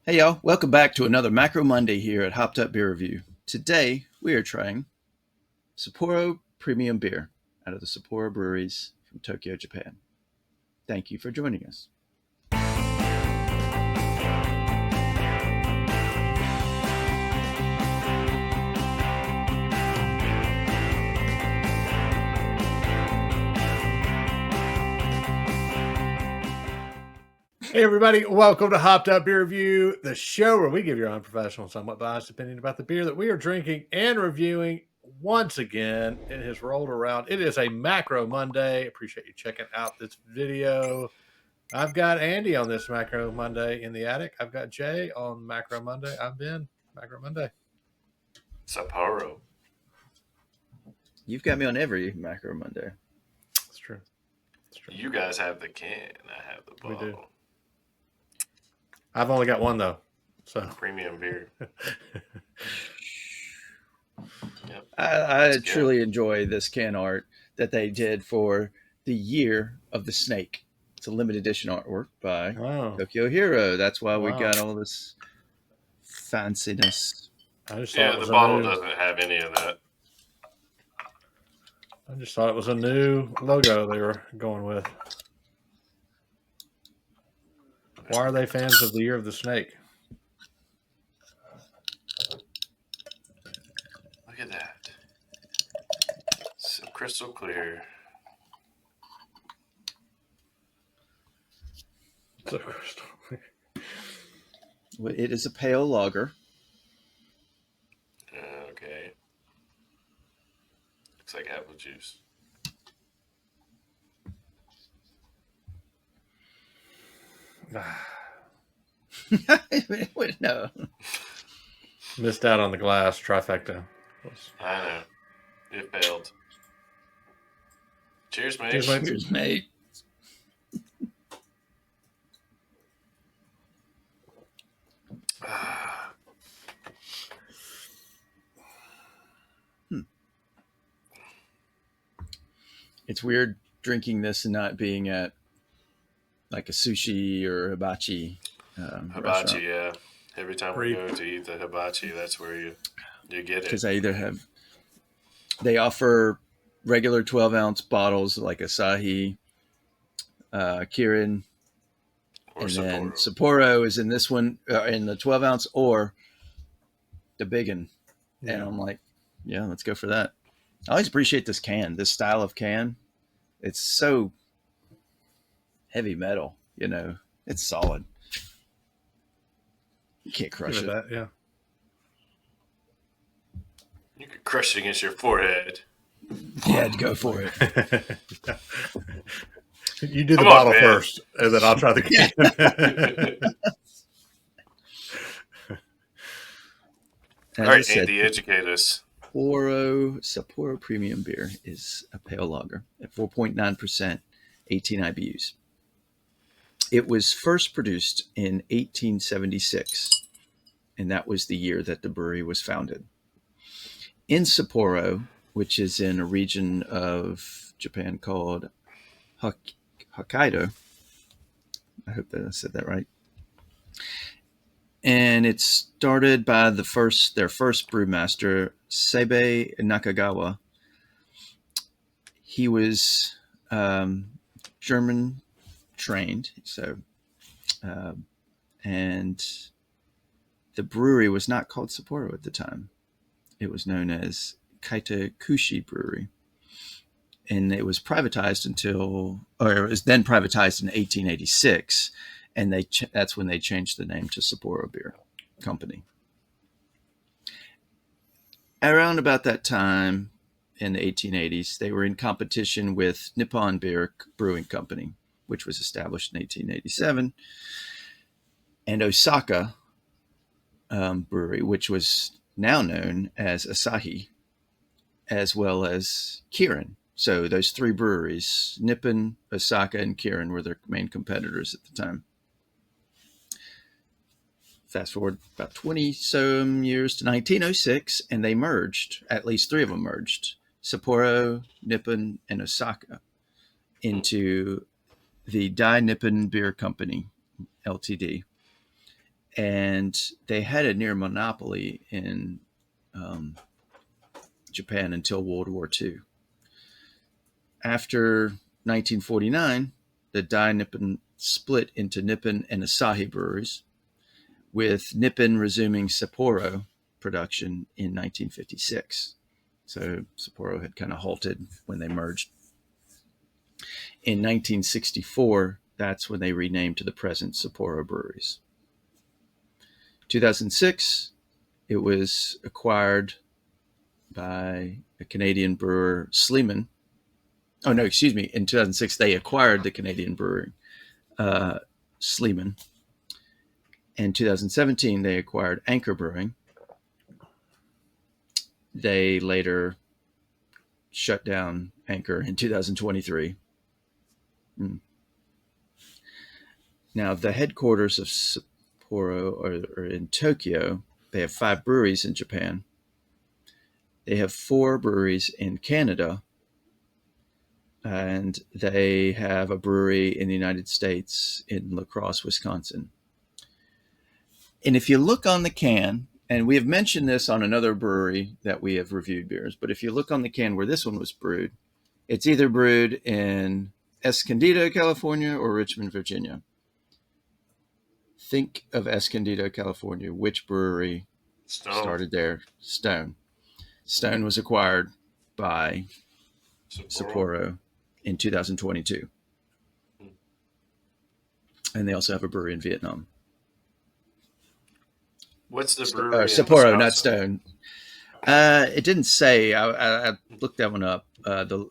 Hey y'all, welcome back to another Macro Monday here at Hopped Up Beer Review. Today we are trying Sapporo Premium Beer out of the Sapporo Breweries from Tokyo, Japan. Thank you for joining us. Hey everybody, welcome to Hopped Up Beer Review, the show where we give your unprofessional, somewhat biased opinion about the beer that we are drinking and reviewing. Once again, it has rolled around. It is a Macro Monday. Appreciate you checking out this video. I've got Andy on this Macro Monday in the attic. I've got Jay on Macro Monday. I've been Macro Monday. Sapporo. You've got me on every Macro Monday. It's true. It's true. You guys have the can. I have the bottle. We do. I've only got one though. So Premium beer. Yep. I truly enjoy this can art that they did for the Year of the Snake. It's a limited edition artwork by Tokyo Hero. That's why we got all this fanciness. The bottle doesn't have any of that. I just thought it was a new logo they were going with. Why are they fans of the Year of the Snake? Look at that. So crystal clear. So crystal clear. Well, it is a pale lager. Okay. Looks like apple juice. No. Missed out on the glass trifecta. I know. It failed. Cheers, mate. Cheers, mate. Cheers, mate. It's weird drinking this and not being at like a sushi or hibachi. Hibachi, restaurant. yeah. Every time we go to eat the hibachi, that's where you get it. Because they offer regular 12-ounce bottles like Asahi, Kirin, or and Sapporo. then Sapporo is in this one in the 12-ounce or the big one. Yeah. And I'm like, yeah, let's go for that. I always appreciate this style of can. It's so heavy metal, it's solid. You can't crush it. That, yeah. You could crush it against your forehead. Yeah, go for it. You do the bottle first, and then I'll try the can. All right, Andy, educate us. Sapporo Premium Beer is a pale lager at 4.9%, 18 IBUs. It was first produced in 1876, and that was the year that the brewery was founded. In Sapporo, which is in a region of Japan called Hokkaido, I hope that I said that right. And it started by their first brewmaster, Sebe Nakagawa. He was German trained, and the brewery was not called Sapporo at the time. It was known as Kaitakushi Brewery, and it was privatized it was then privatized in 1886, and that's when they changed the name to Sapporo Beer Company. Around about that time, in the 1880s, they were in competition with Nippon Beer Brewing Company, which was established in 1887, and Osaka Brewery, which was now known as Asahi, as well as Kirin. So those three breweries, Nippon, Osaka, and Kirin, were their main competitors at the time. Fast forward about 20-some years to 1906, and they merged. At least three of them merged. Sapporo, Nippon, and Osaka into the Dai Nippon Beer Company, Ltd. and they had a near monopoly in Japan until World War II. After 1949, the Dai Nippon split into Nippon and Asahi breweries, with Nippon resuming Sapporo production in 1956. So Sapporo had kind of halted when they merged. In 1964, that's when they renamed to the present Sapporo Breweries. 2006, it was acquired by a Canadian brewer, Sleeman. Oh, no, excuse me. In 2006, they acquired the Canadian brewery, Sleeman. In 2017, they acquired Anchor Brewing. They later shut down Anchor in 2023. Now, the headquarters of Sapporo are in Tokyo. They have 5 breweries in Japan. They have 4 breweries in Canada. And they have a brewery in the United States in La Crosse, Wisconsin. And if you look on the can, and we have mentioned this on another brewery that we have reviewed beers, but if you look on the can where this one was brewed, it's either brewed in Escondido, California, or Richmond, Virginia. Think of Escondido, California. Which brewery started there? Stone. Stone was acquired by Sapporo in 2022. And they also have a brewery in Vietnam. What's the brewery? Sapporo, not Stone. It didn't say. I looked that one up. The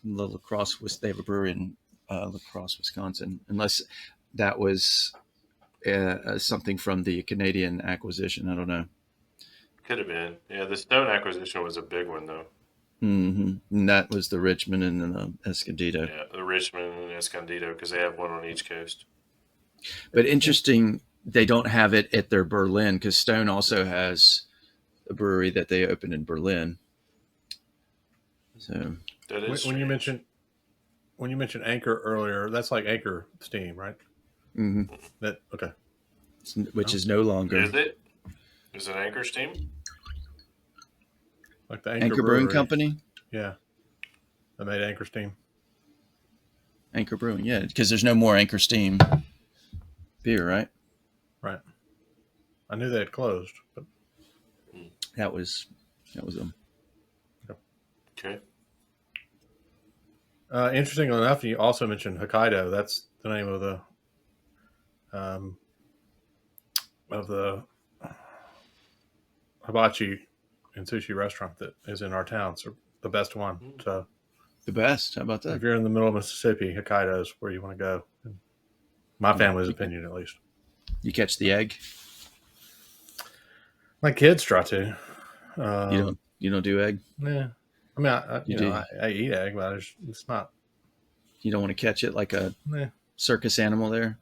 La Crosse they have a brewery in La Crosse, Wisconsin. Unless that was something from the Canadian acquisition. I don't know. Could have been. Yeah, the Stone acquisition was a big one, though. Mm-hmm. And that was the Richmond and the Escondido. Yeah, the Richmond and Escondido, because they have one on each coast. But interesting, they don't have it at their Berlin, because Stone also has a brewery that they opened in Berlin. So that is when you mentioned Anchor earlier, that's like Anchor Steam, right? Mm-hmm. That okay. Which is no longer. Is it? Is it Anchor Steam? Like the Anchor Brewing Company? Yeah. They made Anchor Steam. Anchor Brewing, yeah, because there's no more Anchor Steam beer, right? Right. I knew they had closed, but that was them. Okay. Interestingly enough, you also mentioned Hokkaido. That's the name of the hibachi and sushi restaurant that is in our town. So the best one. So the best. How about that? If you're in the middle of Mississippi, Hokkaido is where you want to go. My family's opinion, at least. You catch the egg? My kids try to. You don't do egg? Yeah. I mean, I eat egg, but it's not. You don't want to catch it like a circus animal there?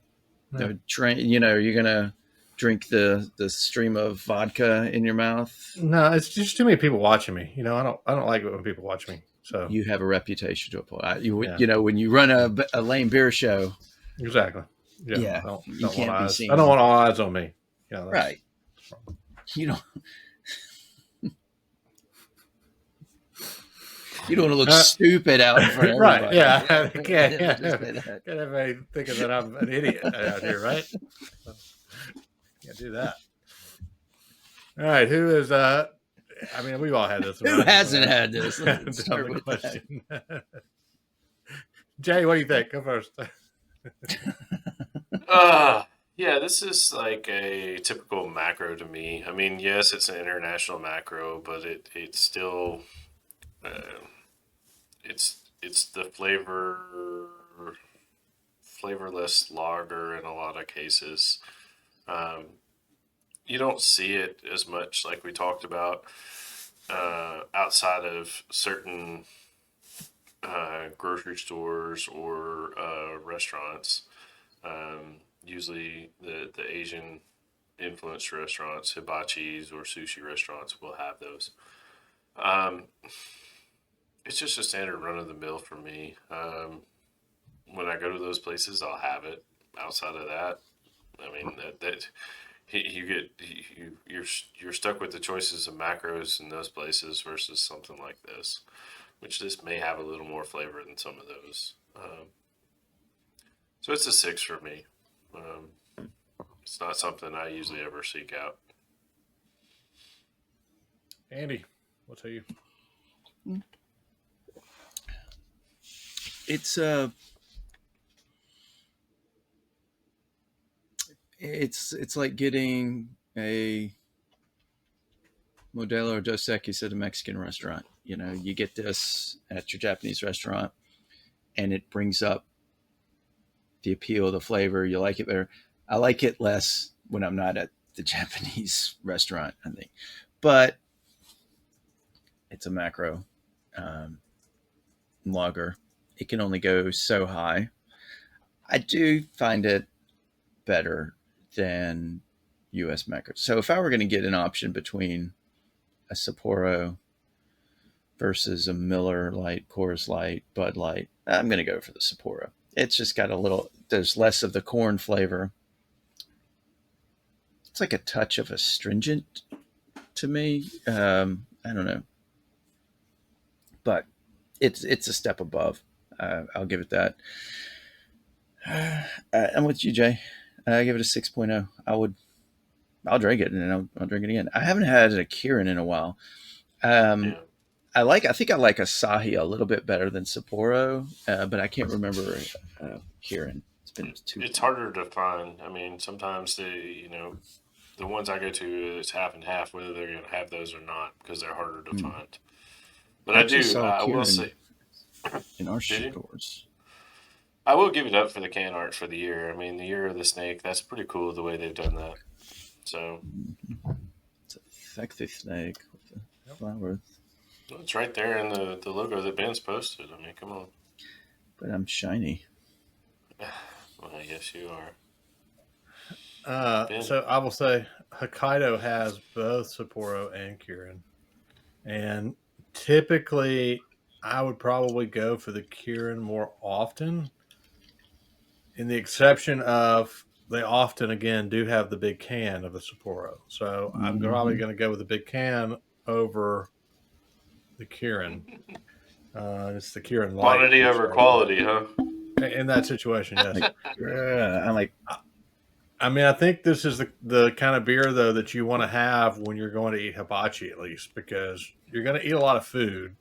No. You're going to drink the stream of vodka in your mouth? No, it's just too many people watching me. I don't like it when people watch me. So you have a reputation to uphold. When you run a lame beer show. Exactly. Yeah. You can't be seen. I don't want all eyes on me. Right. You don't. You don't want to look stupid out in front of everybody. Right, yeah. Can't everybody thinking that I'm an idiot out here, right? Can't do that. All right, who is we've all had this. Who hasn't had this? Let's start with question. Jay, what do you think? Go first. Yeah, this is like a typical macro to me. I mean, yes, it's an international macro, but it's still it's the flavorless lager in a lot of cases. You don't see it as much, like we talked about, outside of certain grocery stores or restaurants. Usually the Asian influenced restaurants, hibachis or sushi restaurants will have those. It's just a standard run of the mill for me. When I go to those places, I'll have it. Outside of that, I mean, that you're stuck with the choices of macros in those places versus something like this, which this may have a little more flavor than some of those. So it's a 6 for me. It's not something I usually ever seek out. Andy, what say you? It's like getting a Modelo or Dos Equis at a Mexican restaurant. You know, you get this at your Japanese restaurant, and it brings up the appeal, the flavor. You like it better. I like it less when I'm not at the Japanese restaurant, I think. But it's a macro lager. It can only go so high. I do find it better than U.S. macro. So if I were going to get an option between a Sapporo versus a Miller Lite, Coors Light, Bud Light, I'm going to go for the Sapporo. It's just got there's less of the corn flavor. It's like a touch of astringent to me. I don't know. But it's a step above. I'll give it that. I'm with you, Jay. I give it a 6.0. I'll drink it, and I'll drink it again. I haven't had a Kirin in a while. Yeah. I think I like Asahi a little bit better than Sapporo, but I can't remember Kirin. It's been too. It's harder to find. I mean, sometimes the ones I go to, it's half and half whether they're going to have those or not because they're harder to find. But I actually do. saw I will Kirin say in our Did you? stores. I will give it up for the can art for the year. I mean, the year of the snake. That's pretty cool the way they've done that. So It's a effective snake with the flowers. well, it's right there in the logo that Ben's posted. I mean, come on. But I'm shiny. Well, yes, you are. So I will say Hokkaido has both Sapporo and Kirin. And typically I would probably go for the Kirin more often, in the exception of they often, again, do have the big can of the Sapporo. So I'm probably going to go with the big can over the Kirin. It's the Kirin Light. Quantity over quality, huh? In that situation, yes. I'm like, I mean, I think this is the kind of beer, though, that you want to have when you're going to eat hibachi, at least, because you're going to eat a lot of food.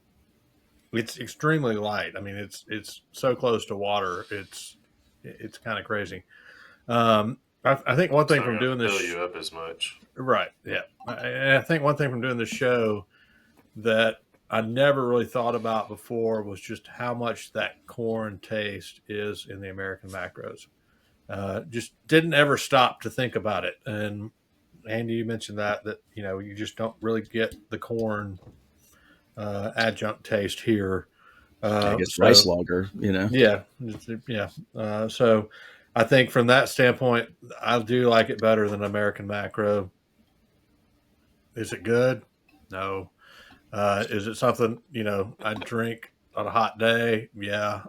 It's extremely light. I mean, it's so close to water. It's kind of crazy. I think one thing from doing this, fill you up as much, right? Yeah, I think one thing from doing this show that I never really thought about before was just how much that corn taste is in the American macros. Just didn't ever stop to think about it. And Andy, you mentioned that you just don't really get the corn adjunct taste here. I guess rice lager, Yeah. So I think from that standpoint, I do like it better than American macro. Is it good? No. Is it something, I drink on a hot day? Yeah.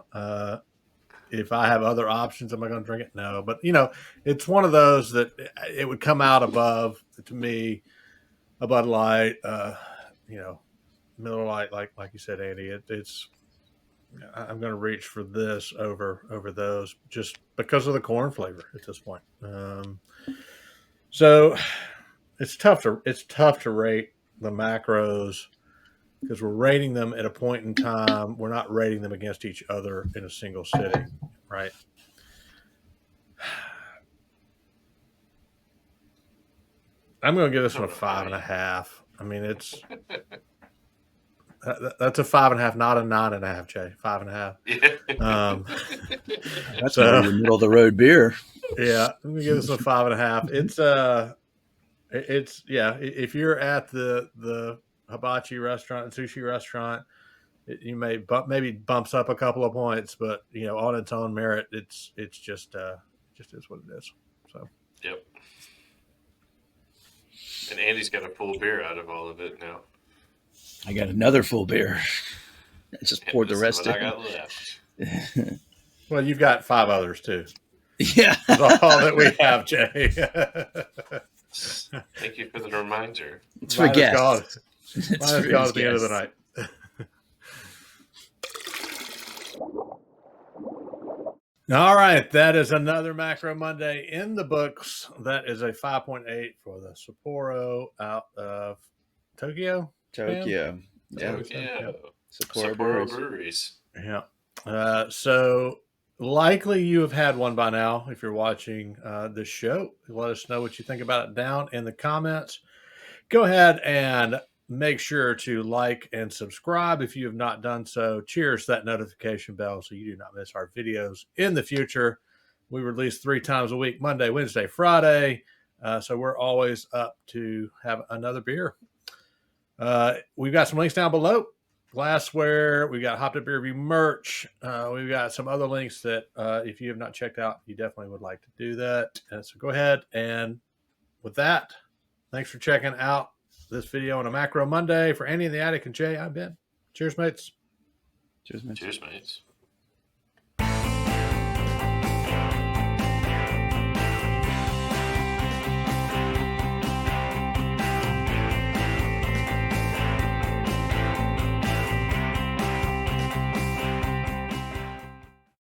If I have other options, am I going to drink it? No. But, it's one of those that it would come out above, to me, a Bud Light, Miller Lite, like you said, Andy. I'm going to reach for this over those just because of the corn flavor at this point. So it's tough to rate the macros because we're rating them at a point in time. We're not rating them against each other in a single sitting, right? I'm going to give this one a 5.5. I mean, that's a 5.5, not a 9.5, Jay. 5.5. That's a middle of the road beer. Yeah, I'm gonna give this a 5.5. It's if you're at the hibachi restaurant and sushi restaurant, you may maybe bumps up a couple of points, but on its own merit, it's just is what it is. So yep. And Andy's got a full beer out of all of it now. I got another full beer. I just poured the rest in. I got left. Well, you've got 5 others too. Yeah, that's all that we have, Jay. Thank you for the reminder. It's for Mine is gone. guests. Mine is gone at the end of the night. All right, that is another Macro Monday in the books. That is a 5.8 for the Sapporo out of Tokyo. Tokyo. Yeah. Tokyo. Sapporo Sapporo Breweries. Breweries. Yeah. So likely you have had one by now if you're watching this show. Let us know what you think about it down in the comments. Go ahead and make sure to like and subscribe if you have not done so. Cheers to that notification bell so you do not miss our videos in the future. We release 3 times a week, Monday, Wednesday, Friday. So we're always up to have another beer. We've got some links down below. Glassware, we've got Hopped Up Beer Review merch. We've got some other links that if you have not checked out, you definitely would like to do that. So go ahead, and with that, thanks for checking out this video on a Macro Monday. For Andy in the Attic and Jay, I'm Ben. Cheers, mates. Cheers, man. Cheers, mates.